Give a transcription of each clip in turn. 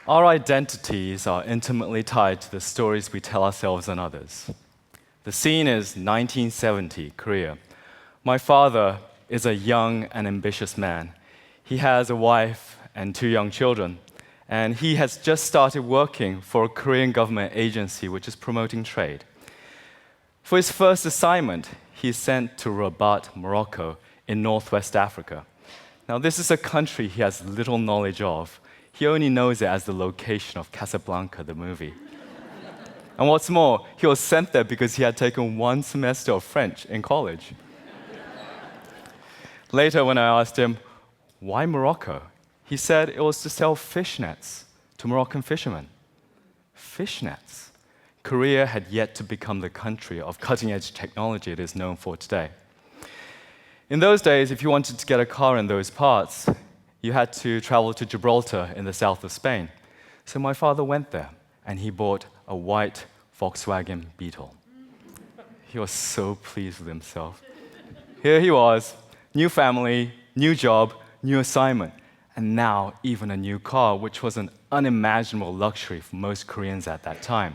Our identities are intimately tied to the stories we tell ourselves and others. The scene is 1970, Korea. My father is a young and ambitious man. He has a wife and 2 young children, and he has just started working for a Korean government agency which is promoting trade. For his first assignment, he is sent to Rabat, Morocco, in northwest Africa. Now, this is a country he has little knowledge of. He only knows it as the location of Casablanca, the movie. And what's more, he was sent there because he had taken 1 semester of French in college. Later, when I asked him, why Morocco? He said it was to sell fishnets to Moroccan fishermen. Fishnets? Korea had yet to become the country of cutting-edge technology it is known for today. In those days, if you wanted to get a car in those parts, you had to travel to Gibraltar in the south of Spain. So my father went there, and he bought a white Volkswagen Beetle. He was so pleased with himself. Here he was, new family, new job, new assignment, and now even a new car, which was an unimaginable luxury for most Koreans at that time.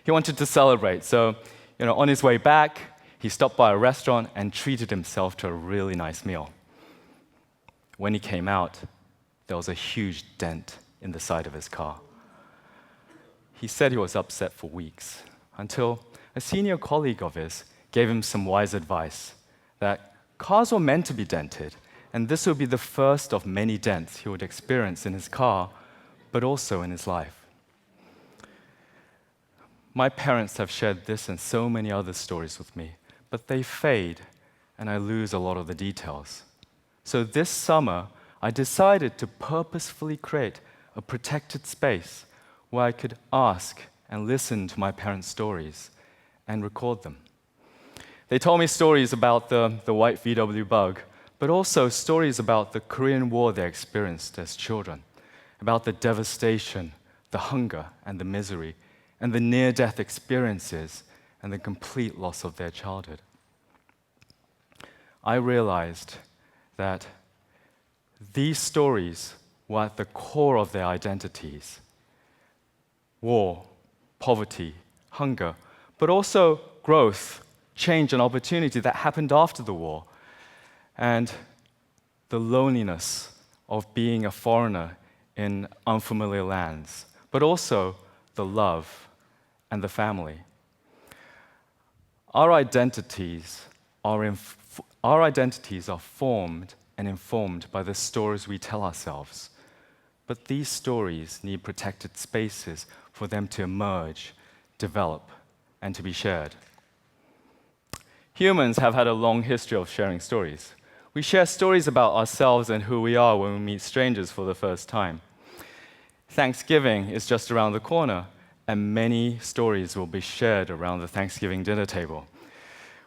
He wanted to celebrate, so on his way back, he stopped by a restaurant and treated himself to a really nice meal. When he came out, there was a huge dent in the side of his car. He said he was upset for weeks, until a senior colleague of his gave him some wise advice that cars were meant to be dented, and this would be the first of many dents he would experience in his car, but also in his life. My parents have shared this and so many other stories with me, but they fade, and I lose a lot of the details. So this summer, I decided to purposefully create a protected space where I could ask and listen to my parents' stories and record them. They told me stories about the white VW Bug, but also stories about the Korean War they experienced as children, about the devastation, the hunger, and the misery, and the near-death experiences and the complete loss of their childhood. I realized that these stories were at the core of their identities. War, poverty, hunger, but also growth, change, and opportunity that happened after the war, and the loneliness of being a foreigner in unfamiliar lands, but also the love and the family. Our identities are formed and informed by the stories we tell ourselves. But these stories need protected spaces for them to emerge, develop, and to be shared. Humans have had a long history of sharing stories. We share stories about ourselves and who we are when we meet strangers for the first time. Thanksgiving is just around the corner, and many stories will be shared around the Thanksgiving dinner table.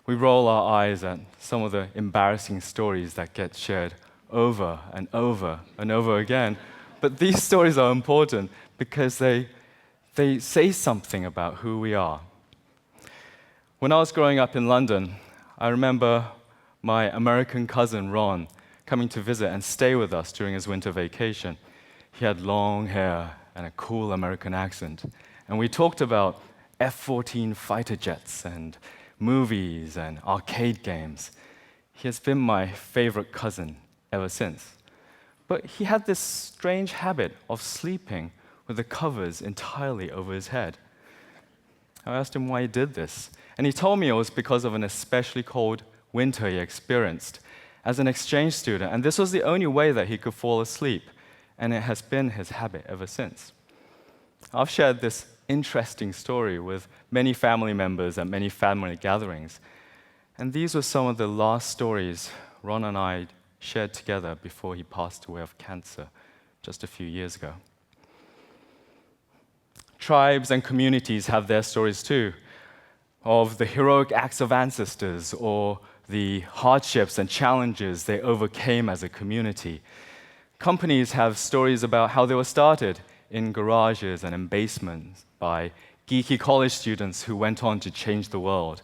We roll our eyes at some of the embarrassing stories that get shared over and over and over again. But these stories are important because they say something about who we are. When I was growing up in London, I remember my American cousin Ron coming to visit and stay with us during his winter vacation. He had long hair and a cool American accent. And we talked about F-14 fighter jets and movies and arcade games. He has been my favorite cousin ever since. But he had this strange habit of sleeping with the covers entirely over his head. I asked him why he did this, and he told me it was because of an especially cold winter he experienced as an exchange student, and this was the only way that he could fall asleep, and it has been his habit ever since. I've shared this interesting story with many family members at many family gatherings. And these were some of the last stories Ron and I shared together before he passed away of cancer just a few years ago. Tribes and communities have their stories too, of the heroic acts of ancestors or the hardships and challenges they overcame as a community. Companies have stories about how they were started in garages and in basements by geeky college students who went on to change the world.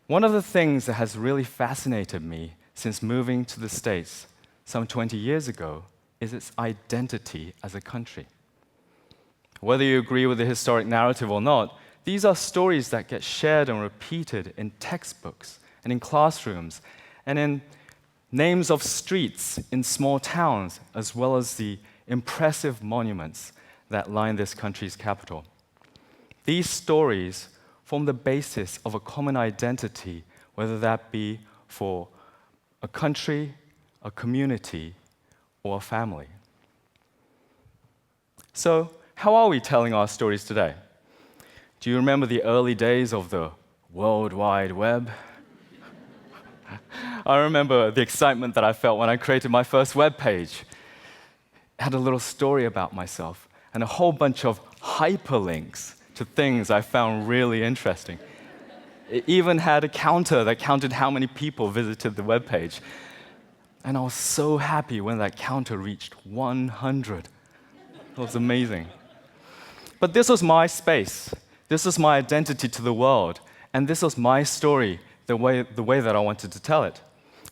One of the things that has really fascinated me since moving to the States some 20 years ago is its identity as a country. Whether you agree with the historic narrative or not, these are stories that get shared and repeated in textbooks and in classrooms and in names of streets in small towns, as well as the impressive monuments that line this country's capital. These stories form the basis of a common identity, whether that be for a country, a community, or a family. So, how are we telling our stories today? Do you remember the early days of the World Wide Web? I remember the excitement that I felt when I created my first web page. It had a little story about myself and a whole bunch of hyperlinks to things I found really interesting. It even had a counter that counted how many people visited the web page. And I was so happy when that counter reached 100. It was amazing. But this was my space. This was my identity to the world. And this was my story, the way that I wanted to tell it.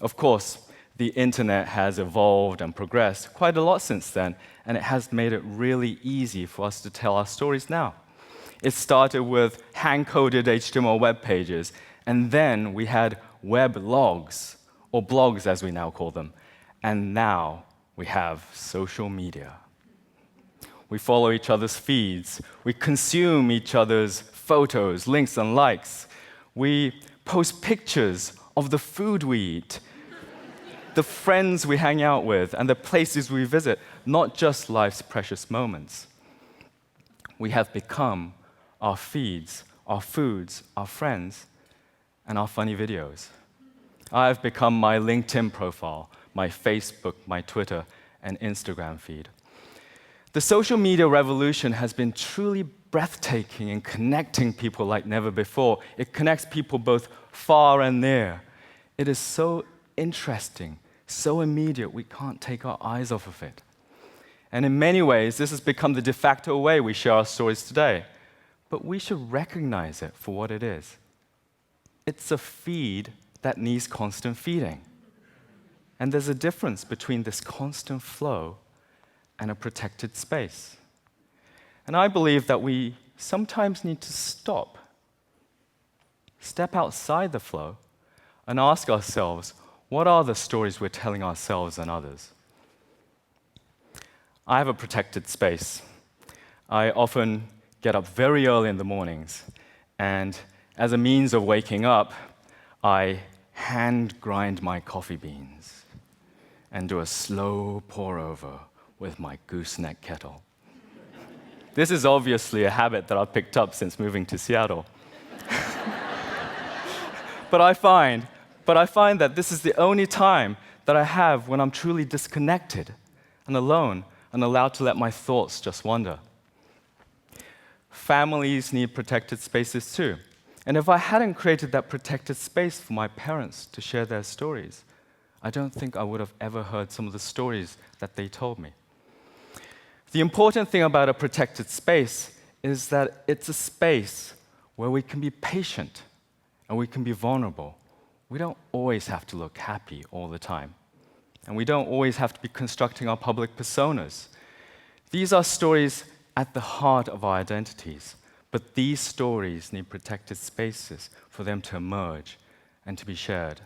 Of course, the internet has evolved and progressed quite a lot since then, and it has made it really easy for us to tell our stories now. It started with hand-coded HTML web pages, and then we had web logs, or blogs as we now call them, and now we have social media. We follow each other's feeds, we consume each other's photos, links, and likes. We post pictures of the food we eat, the friends we hang out with, and the places we visit, not just life's precious moments. We have become our feeds, our foods, our friends, and our funny videos. I've become my LinkedIn profile, my Facebook, my Twitter, and Instagram feed. The social media revolution has been truly breathtaking in connecting people like never before. It connects people both far and near. It is so interesting, so immediate, we can't take our eyes off of it. And in many ways, this has become the de facto way we share our stories today. But we should recognize it for what it is. It's a feed that needs constant feeding. And there's a difference between this constant flow and a protected space. And I believe that we sometimes need to step outside the flow, and ask ourselves, what are the stories we're telling ourselves and others? I have a protected space. I often get up very early in the mornings, and as a means of waking up, I hand grind my coffee beans and do a slow pour over with my gooseneck kettle. This is obviously a habit that I've picked up since moving to Seattle. But I find that this is the only time that I have when I'm truly disconnected and alone and allowed to let my thoughts just wander. Families need protected spaces too. And if I hadn't created that protected space for my parents to share their stories, I don't think I would have ever heard some of the stories that they told me. The important thing about a protected space is that it's a space where we can be patient and we can be vulnerable. We don't always have to look happy all the time. And we don't always have to be constructing our public personas. These are stories at the heart of our identities, but these stories need protected spaces for them to emerge and to be shared.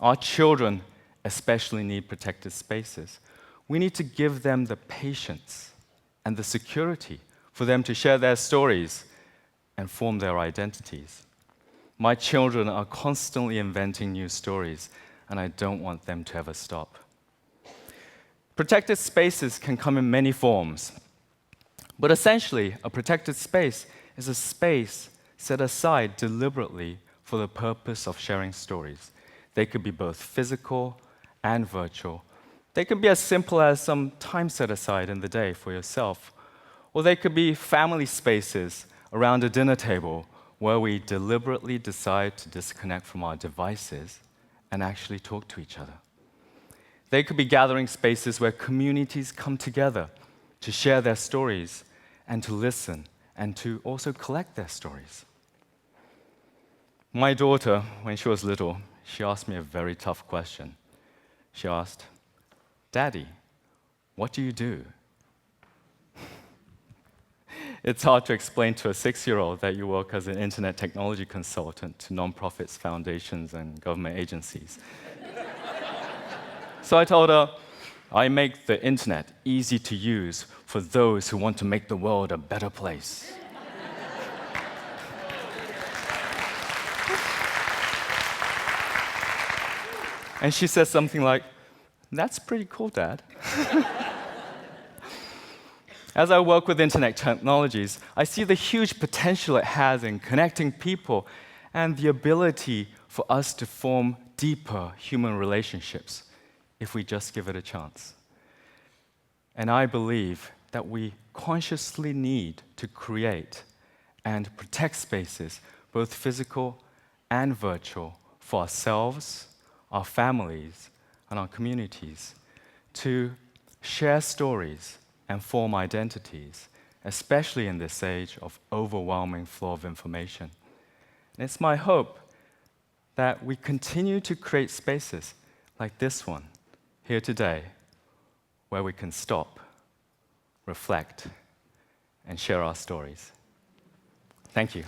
Our children especially need protected spaces. We need to give them the patience and the security for them to share their stories and form their identities. My children are constantly inventing new stories, and I don't want them to ever stop. Protected spaces can come in many forms, but essentially, a protected space is a space set aside deliberately for the purpose of sharing stories. They could be both physical and virtual. They could be as simple as some time set aside in the day for yourself, or they could be family spaces around a dinner table where we deliberately decide to disconnect from our devices and actually talk to each other. They could be gathering spaces where communities come together to share their stories and to listen and to also collect their stories. My daughter, when she was little, she asked me a very tough question. She asked, "Daddy, what do you do?" It's hard to explain to a 6-year-old that you work as an internet technology consultant to nonprofits, foundations, and government agencies. So I told her, I make the internet easy to use for those who want to make the world a better place. And she says something like, "That's pretty cool, Dad." As I work with internet technologies, I see the huge potential it has in connecting people and the ability for us to form deeper human relationships if we just give it a chance. And I believe that we consciously need to create and protect spaces, both physical and virtual, for ourselves, our families, and our communities, to share stories and form identities, especially in this age of overwhelming flow of information. And it's my hope that we continue to create spaces like this one here today, where we can stop, reflect, and share our stories. Thank you.